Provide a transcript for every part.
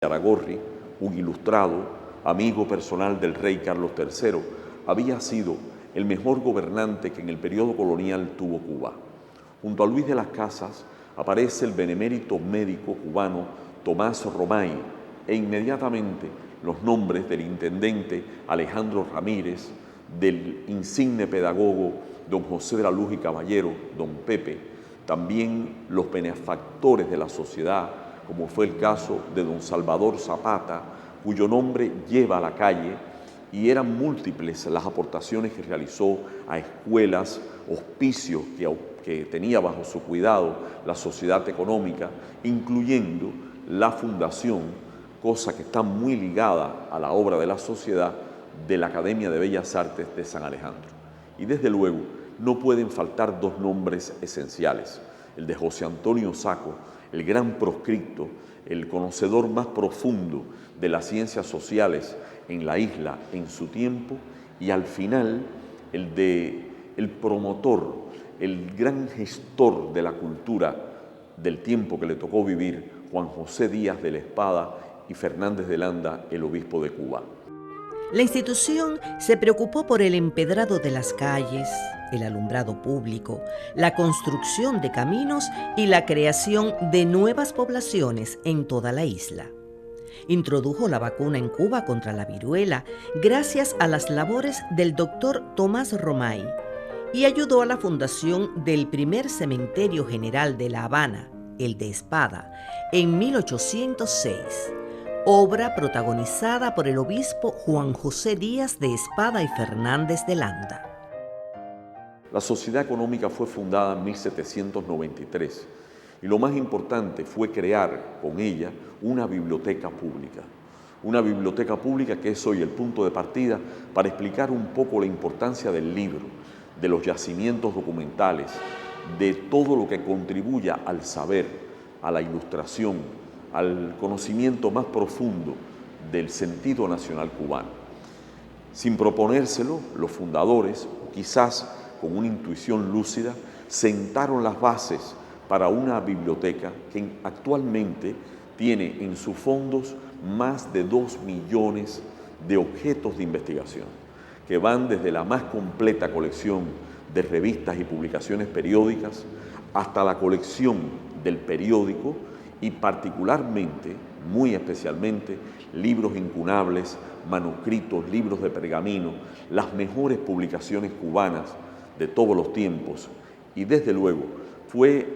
Aragorri, un ilustrado, amigo personal del rey Carlos III, había sido el mejor gobernante que en el periodo colonial tuvo Cuba. Junto a Luis de las Casas aparece el benemérito médico cubano Tomás Romay e inmediatamente los nombres del intendente Alejandro Ramírez, del insigne pedagogo don José de la Luz y Caballero, don Pepe, también los benefactores de la sociedad, como fue el caso de don Salvador Zapata, cuyo nombre lleva a la calle, y eran múltiples las aportaciones que realizó a escuelas, hospicios que tenía bajo su cuidado la sociedad económica, incluyendo la fundación, cosa que está muy ligada a la obra de la sociedad, de la Academia de Bellas Artes de San Alejandro. Y desde luego no pueden faltar dos nombres esenciales, el de José Antonio Saco, el gran proscripto, el conocedor más profundo de las ciencias sociales en la isla en su tiempo, y al final el promotor, el gran gestor de la cultura del tiempo que le tocó vivir, Juan José Díaz de la Espada y Fernández de Landa, el obispo de Cuba. La institución se preocupó por el empedrado de las calles, el alumbrado público, la construcción de caminos y la creación de nuevas poblaciones en toda la isla. Introdujo la vacuna en Cuba contra la viruela gracias a las labores del doctor Tomás Romay y ayudó a la fundación del primer cementerio general de La Habana, el de Espada, en 1806. Obra protagonizada por el obispo Juan José Díaz de Espada y Fernández de Landa. La Sociedad Económica fue fundada en 1793 y lo más importante fue crear con ella una biblioteca pública. Una biblioteca pública que es hoy el punto de partida para explicar un poco la importancia del libro, de los yacimientos documentales, de todo lo que contribuya al saber, a la ilustración, al conocimiento más profundo del sentido nacional cubano. Sin proponérselo, los fundadores, quizás con una intuición lúcida, sentaron las bases para una biblioteca que actualmente tiene en sus fondos más de 2 millones de objetos de investigación, que van desde la más completa colección de revistas y publicaciones periódicas hasta la colección del periódico y particularmente, muy especialmente, libros incunables, manuscritos, libros de pergamino, las mejores publicaciones cubanas de todos los tiempos. Y desde luego fue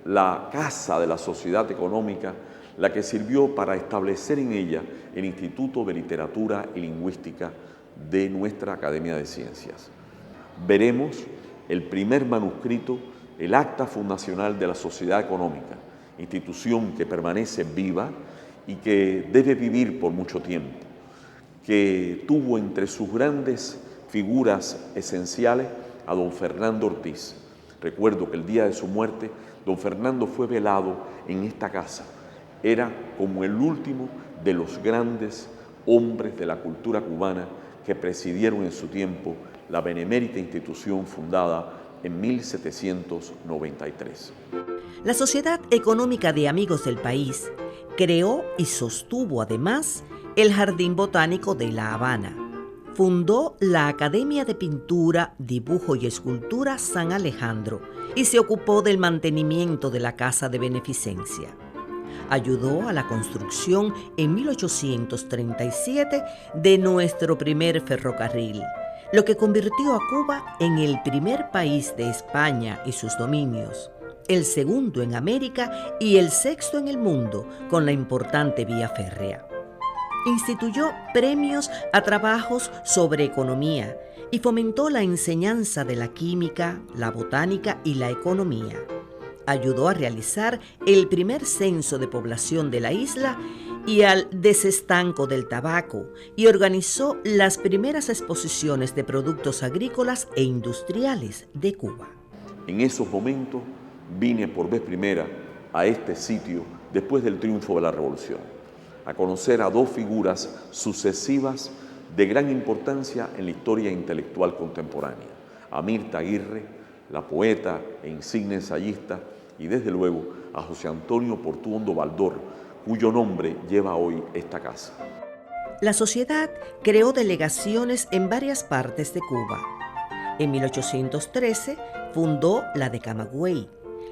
la casa de la Sociedad Económica la que sirvió para establecer en ella el Instituto de Literatura y Lingüística de nuestra Academia de Ciencias. Veremos el primer manuscrito, el acta fundacional de la Sociedad Económica, institución que permanece viva y que debe vivir por mucho tiempo, que tuvo entre sus grandes figuras esenciales a don Fernando Ortiz. Recuerdo que el día de su muerte, don Fernando fue velado en esta casa. Era como el último de los grandes hombres de la cultura cubana que presidieron en su tiempo la benemérita institución fundada en 1793. La Sociedad Económica de Amigos del País creó y sostuvo además el Jardín Botánico de La Habana. Fundó la Academia de Pintura, Dibujo y Escultura San Alejandro y se ocupó del mantenimiento de la Casa de Beneficencia. Ayudó a la construcción en 1837 de nuestro primer ferrocarril, lo que convirtió a Cuba en el primer país de España y sus dominios, el segundo en América y el sexto en el mundo con la importante vía férrea. Instituyó premios a trabajos sobre economía y fomentó la enseñanza de la química, la botánica y la economía. Ayudó a realizar el primer censo de población de la isla y al desestanco del tabaco y organizó las primeras exposiciones de productos agrícolas e industriales de Cuba. En esos momentos vine por vez primera a este sitio después del triunfo de la Revolución, a conocer a dos figuras sucesivas de gran importancia en la historia intelectual contemporánea, a Mirta Aguirre, la poeta e insigne ensayista, y desde luego a José Antonio Portuondo Baldor, cuyo nombre lleva hoy esta casa. La sociedad creó delegaciones en varias partes de Cuba. En 1813 fundó la de Camagüey,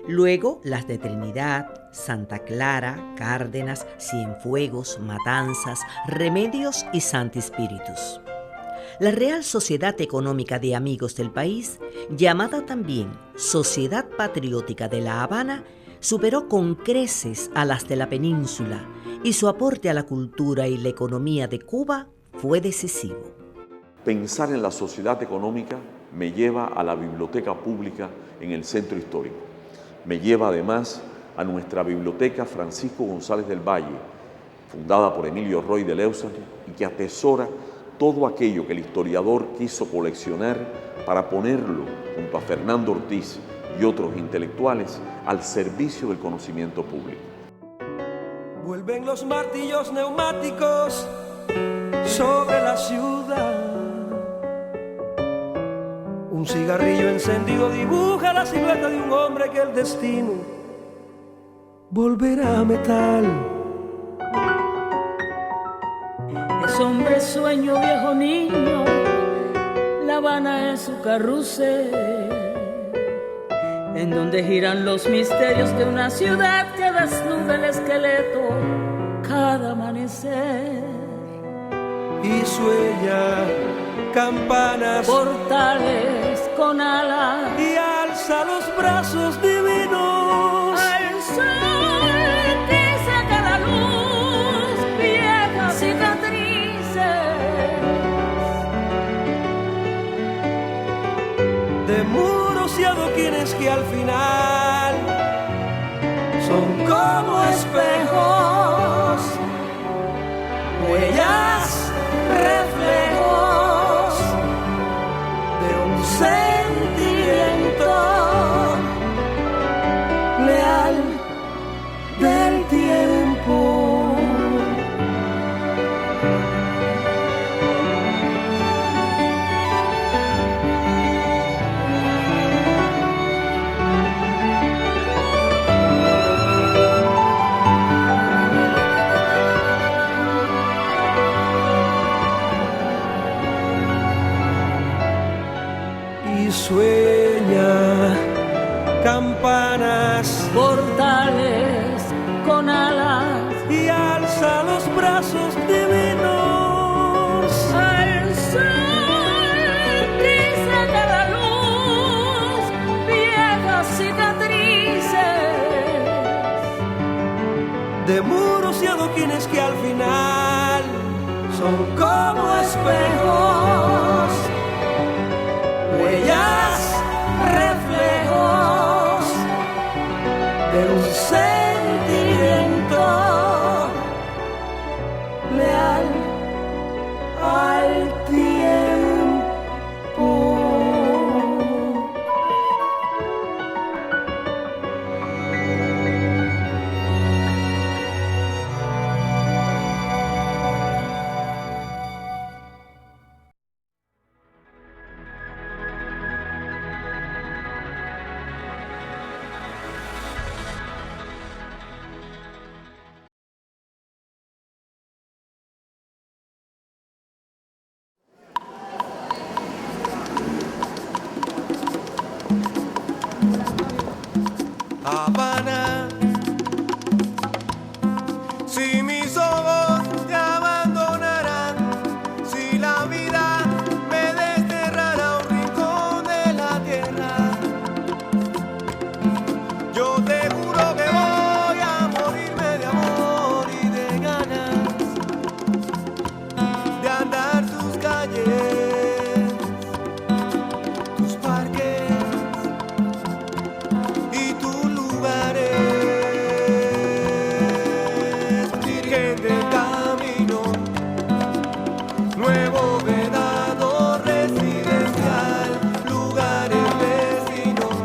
luego las de Trinidad, Santa Clara, Cárdenas, Cienfuegos, Matanzas, Remedios y Santi Spíritus. La Real Sociedad Económica de Amigos del País, llamada también Sociedad Patriótica de La Habana, superó con creces a las de la península y su aporte a la cultura y la economía de Cuba fue decisivo. Pensar en la sociedad económica me lleva a la biblioteca pública en el centro histórico. Me lleva además a nuestra biblioteca Francisco González del Valle, fundada por Emilio Roy de Leuser y que atesora todo aquello que el historiador quiso coleccionar para ponerlo, junto a Fernando Ortiz y otros intelectuales, al servicio del conocimiento público. Vuelven los martillos neumáticos sobre la ciudad. Un cigarrillo encendido dibuja la silueta de un hombre que el destino volverá a metal. Es hombre, sueño, viejo niño, La Habana es su carrusel, en donde giran los misterios de una ciudad que desnuda el esqueleto cada amanecer. Y sueña campanas, portales con alas, y alza los brazos divinos al sol que saca la luz, viejas cicatrices de muros y adoquines que al final son como espejos, huellas, reflejos de un sentimiento leal del tiempo. Sueña campanas, portales con alas, y alza los brazos divinos al sol que saca la luz, viejas cicatrices de muros y adoquines que al final son como espejos, huellas, reflejos de un sentimiento leal al tiempo. Habana, si mis ojos te abandonarán, si la vida me desterrará a un rincón de la tierra, yo te juro que voy a morirme de amor y de ganas de andar tus calles, tus parques y tus lugares, virgen del camino, nuevo vedado residencial, lugares vecinos,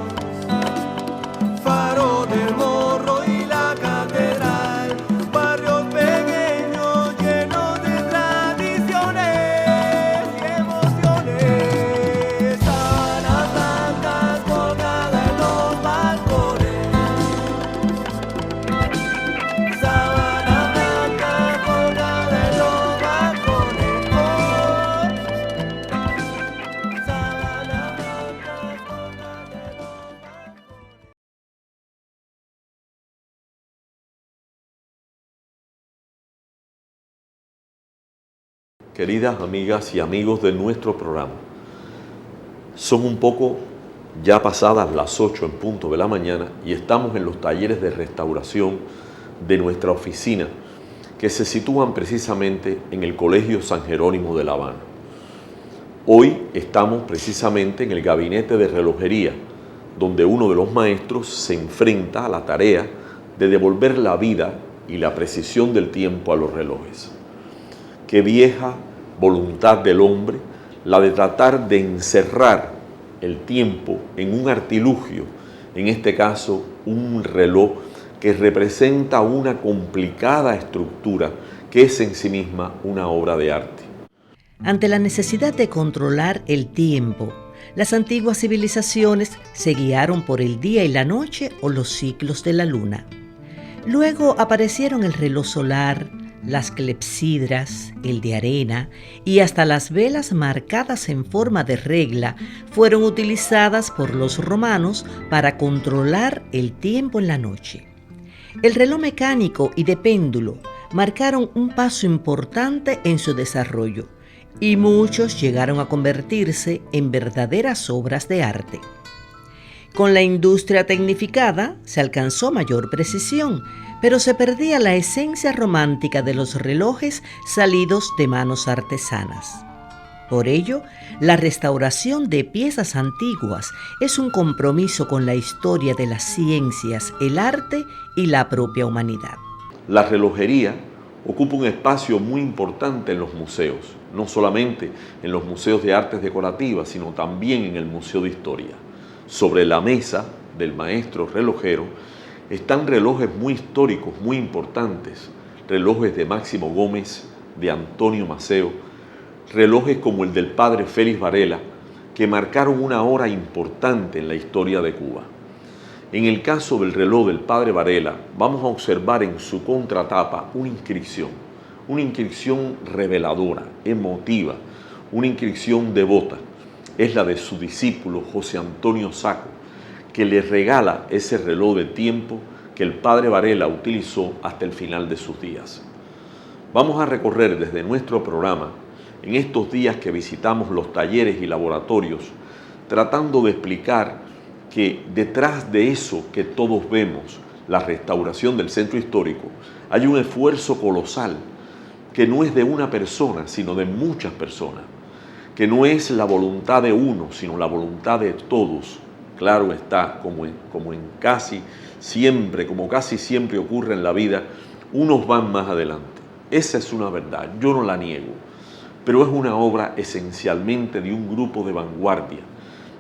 faro del Morro y la catedral, barrios pequeños llenos de tradiciones y emociones, sábanas blancas colgadas en los balcones, sábanas queridas amigas y amigos de nuestro programa. Son un poco ya pasadas las 8 en punto de la mañana y estamos en los talleres de restauración de nuestra oficina que se sitúan precisamente en el Colegio San Jerónimo de La Habana. Hoy estamos precisamente en el gabinete de relojería, donde uno de los maestros se enfrenta a la tarea de devolver la vida y la precisión del tiempo a los relojes. Qué vieja voluntad del hombre la de tratar de encerrar el tiempo en un artilugio, en este caso un reloj que representa una complicada estructura que es en sí misma una obra de arte. Ante la necesidad de controlar el tiempo, las antiguas civilizaciones se guiaron por el día y la noche o los ciclos de la luna. Luego aparecieron el reloj solar, las clepsidras, el de arena y hasta las velas marcadas en forma de regla fueron utilizadas por los romanos para controlar el tiempo en la noche. El reloj mecánico y de péndulo marcaron un paso importante en su desarrollo y muchos llegaron a convertirse en verdaderas obras de arte. Con la industria tecnificada se alcanzó mayor precisión, pero se perdía la esencia romántica de los relojes salidos de manos artesanas. Por ello, la restauración de piezas antiguas es un compromiso con la historia de las ciencias, el arte y la propia humanidad. La relojería ocupa un espacio muy importante en los museos, no solamente en los museos de artes decorativas, sino también en el Museo de Historia. Sobre la mesa del maestro relojero están relojes muy históricos, muy importantes, relojes de Máximo Gómez, de Antonio Maceo, relojes como el del padre Félix Varela, que marcaron una hora importante en la historia de Cuba. En el caso del reloj del padre Varela, vamos a observar en su contratapa una inscripción reveladora, emotiva, una inscripción devota. Es la de su discípulo José Antonio Saco, que le regala ese reloj de tiempo que el padre Varela utilizó hasta el final de sus días. Vamos a recorrer desde nuestro programa, en estos días que visitamos los talleres y laboratorios, tratando de explicar que detrás de eso que todos vemos, la restauración del centro histórico, hay un esfuerzo colosal que no es de una persona, sino de muchas personas, que no es la voluntad de uno, sino la voluntad de todos. Claro está, como casi siempre ocurre en la vida, unos van más adelante. Esa es una verdad, yo no la niego, pero es una obra esencialmente de un grupo de vanguardia,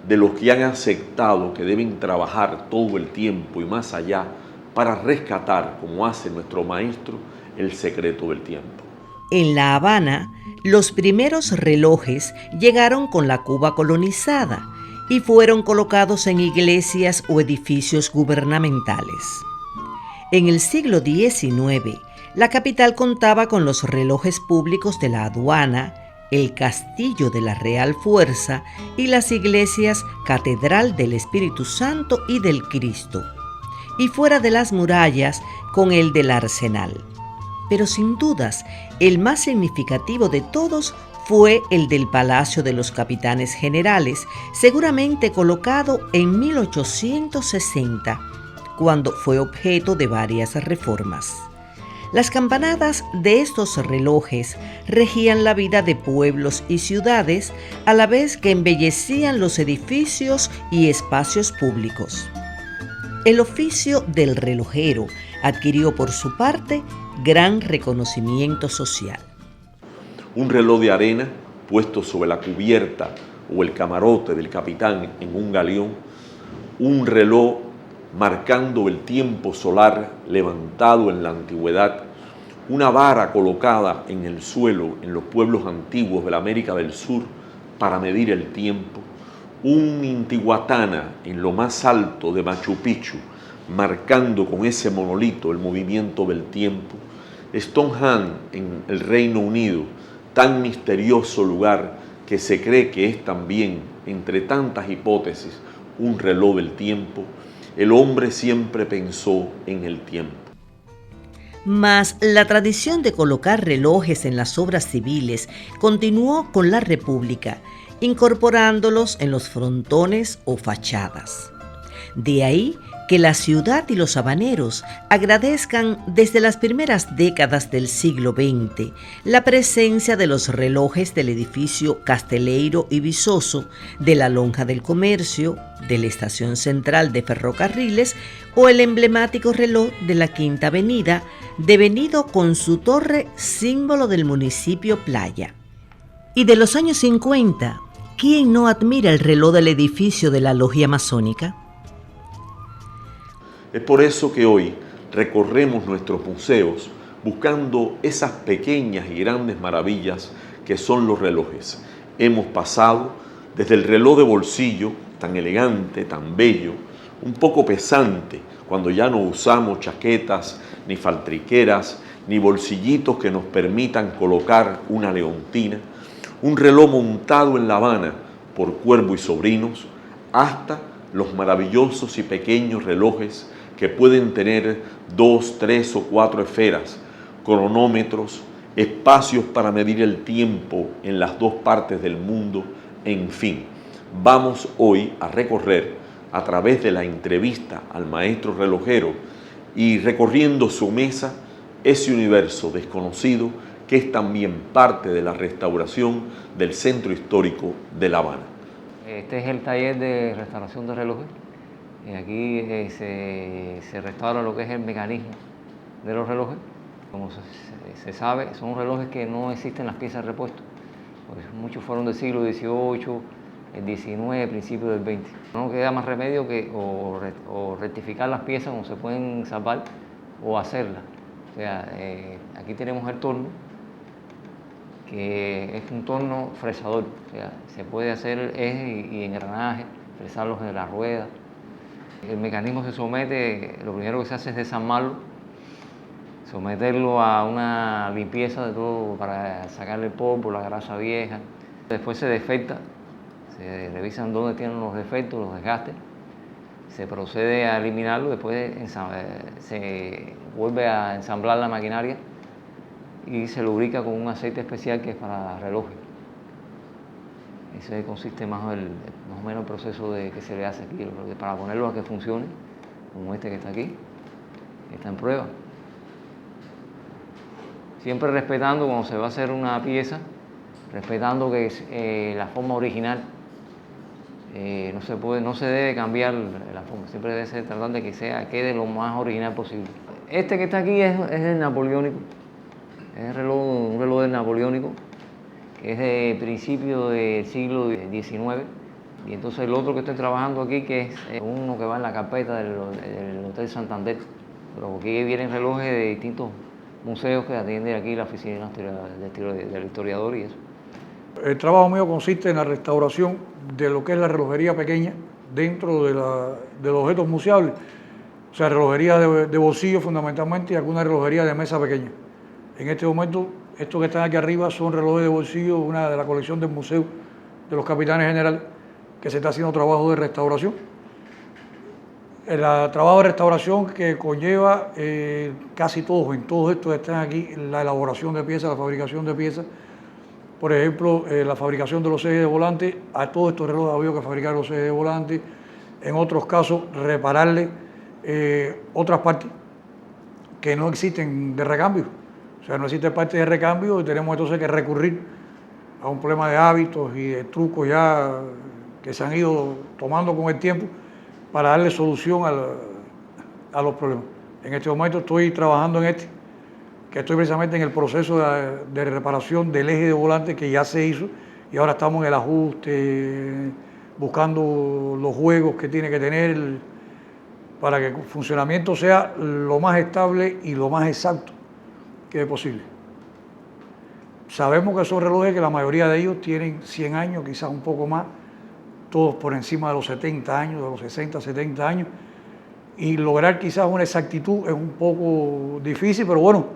de los que han aceptado que deben trabajar todo el tiempo y más allá para rescatar, como hace nuestro maestro, el secreto del tiempo. En La Habana, los primeros relojes llegaron con la Cuba colonizada y fueron colocados en iglesias o edificios gubernamentales. En el siglo XIX, la capital contaba con los relojes públicos de la aduana, el Castillo de la Real Fuerza y las iglesias Catedral del Espíritu Santo y del Cristo, y fuera de las murallas con el del Arsenal. Pero sin dudas, el más significativo de todos fue el del Palacio de los Capitanes Generales, seguramente colocado en 1860, cuando fue objeto de varias reformas. Las campanadas de estos relojes regían la vida de pueblos y ciudades, a la vez que embellecían los edificios y espacios públicos. El oficio del relojero adquirió por su parte gran reconocimiento social. Un reloj de arena puesto sobre la cubierta o el camarote del capitán en un galeón, un reloj marcando el tiempo solar levantado en la antigüedad, una vara colocada en el suelo en los pueblos antiguos de la América del Sur para medir el tiempo, un Intihuatana en lo más alto de Machu Picchu, marcando con ese monolito el movimiento del tiempo, Stonehenge en el Reino Unido, tan misterioso lugar que se cree que es también, entre tantas hipótesis, un reloj del tiempo. El hombre siempre pensó en el tiempo. Mas la tradición de colocar relojes en las obras civiles continuó con la República, incorporándolos en los frontones o fachadas. De ahí que la ciudad y los habaneros agradezcan desde las primeras décadas del siglo XX la presencia de los relojes del edificio Casteleiro y Vizoso, de la Lonja del Comercio, de la Estación Central de Ferrocarriles o el emblemático reloj de la Quinta Avenida, devenido con su torre símbolo del municipio Playa. Y de los años 50, ¿quién no admira el reloj del edificio de la Logia Masónica? Es por eso que hoy recorremos nuestros museos buscando esas pequeñas y grandes maravillas que son los relojes. Hemos pasado desde el reloj de bolsillo, tan elegante, tan bello, un poco pesante, cuando ya no usamos chaquetas, ni faltriqueras, ni bolsillitos que nos permitan colocar una leontina, un reloj montado en La Habana por Cuervo y Sobrinos, hasta los maravillosos y pequeños relojes que pueden tener 2, 3 o 4 esferas, cronómetros, espacios para medir el tiempo en las dos partes del mundo, en fin. Vamos hoy a recorrer a través de la entrevista al maestro relojero y recorriendo su mesa ese universo desconocido que es también parte de la restauración del centro histórico de La Habana. Este es el taller de restauración de relojes. Aquí se restaura lo que es el mecanismo de los relojes. Como se sabe, son relojes que no existen las piezas de repuesto. Pues muchos fueron del siglo XVIII, el XIX, principios del XX. No queda más remedio que o rectificar las piezas como se pueden salvar o hacerlas. O sea, aquí tenemos el torno, que es un torno fresador. O sea, se puede hacer eje y engranaje, fresarlos de la rueda. El mecanismo se somete, lo primero que se hace es desarmarlo, someterlo a una limpieza de todo para sacarle el polvo, la grasa vieja. Después se defecta, se revisan dónde tienen los defectos, los desgastes, se procede a eliminarlo, después se vuelve a ensamblar la maquinaria y se lubrica con un aceite especial que es para relojes. Ese consiste más o menos el proceso que se le hace aquí, para ponerlo a que funcione, como este que está aquí, que está en prueba. Siempre respetando, cuando se va a hacer una pieza, respetando que es la forma original. No se debe cambiar la forma, siempre debe ser tratar de que quede lo más original posible. Este que está aquí es el napoleónico, es un reloj del napoleónico, que es de principio del siglo XIX, y entonces el otro que estoy trabajando aquí, que es uno que va en la carpeta del Hotel Santander, pero aquí vienen relojes de distintos museos que atienden aquí la oficina del historiador y eso. El trabajo mío consiste en la restauración de lo que es la relojería pequeña dentro de los objetos museables, o sea, relojería de bolsillo fundamentalmente y alguna relojería de mesa pequeña. En este momento, estos que están aquí arriba son relojes de bolsillo, una de la colección del Museo de los Capitanes Generales, que se está haciendo trabajo de restauración. El trabajo de restauración que conlleva casi todos, en todos estos están aquí, la elaboración de piezas, la fabricación de piezas. Por ejemplo, la fabricación de los ejes de volante, a todos estos relojes ha habido que fabricar los ejes de volante. En otros casos, repararle otras partes que no existen de recambio. O sea, no existe parte de recambio y tenemos entonces que recurrir a un problema de hábitos y de trucos ya que se han ido tomando con el tiempo para darle solución a los problemas. En este momento estoy trabajando en que estoy precisamente en el proceso de reparación del eje de volante que ya se hizo y ahora estamos en el ajuste, buscando los juegos que tiene que tener para que el funcionamiento sea lo más estable y lo más exacto que es posible. Sabemos que son relojes que la mayoría de ellos tienen 100 años, quizás un poco más, todos por encima de los 70 años, de los 60, 70 años, y lograr quizás una exactitud es un poco difícil, pero bueno,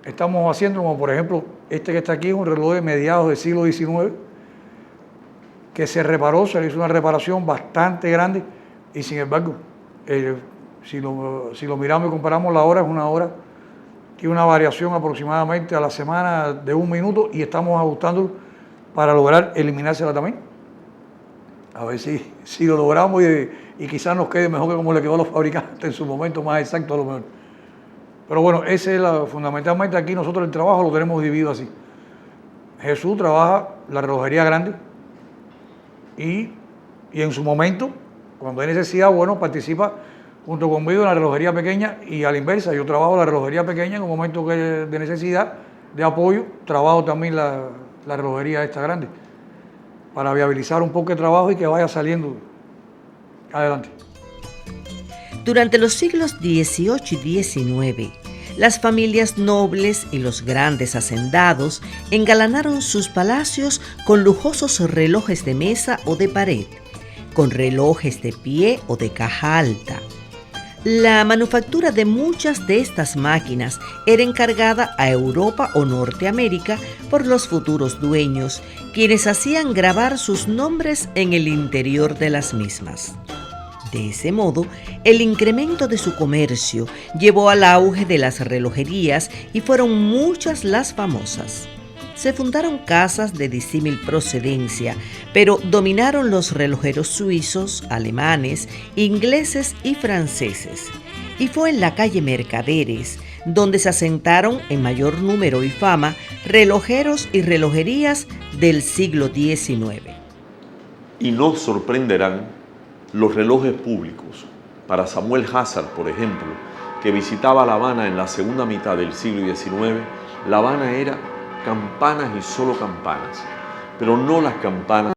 estamos haciendo, como por ejemplo, este que está aquí es un reloj de mediados del siglo XIX, que se reparó, se le hizo una reparación bastante grande, y sin embargo, si lo miramos y comparamos la hora, es una hora que una variación aproximadamente a la semana de 1 minuto y estamos ajustándolo para lograr eliminársela también. A ver si lo logramos y quizás nos quede mejor que como le quedó a los fabricantes en su momento más exacto a lo mejor. Pero bueno, ese es fundamentalmente aquí nosotros el trabajo lo tenemos dividido así. Jesús trabaja la relojería grande y en su momento, cuando hay necesidad, bueno, participa junto conmigo en la relojería pequeña y a la inversa, yo trabajo la relojería pequeña en un momento de necesidad, de apoyo, trabajo también la relojería esta grande, para viabilizar un poco el trabajo y que vaya saliendo adelante. Durante los siglos XVIII y XIX, las familias nobles y los grandes hacendados engalanaron sus palacios con lujosos relojes de mesa o de pared, con relojes de pie o de caja alta. La manufactura de muchas de estas máquinas era encargada a Europa o Norteamérica por los futuros dueños, quienes hacían grabar sus nombres en el interior de las mismas. De ese modo, el incremento de su comercio llevó al auge de las relojerías y fueron muchas las famosas. Se fundaron casas de disímil procedencia, pero dominaron los relojeros suizos, alemanes, ingleses y franceses. Y fue en la calle Mercaderes donde se asentaron en mayor número y fama relojeros y relojerías del siglo XIX. Y no sorprenderán los relojes públicos. Para Samuel Hazard, por ejemplo, que visitaba La Habana en la segunda mitad del siglo XIX, La Habana era campanas y solo campanas, pero no las campanas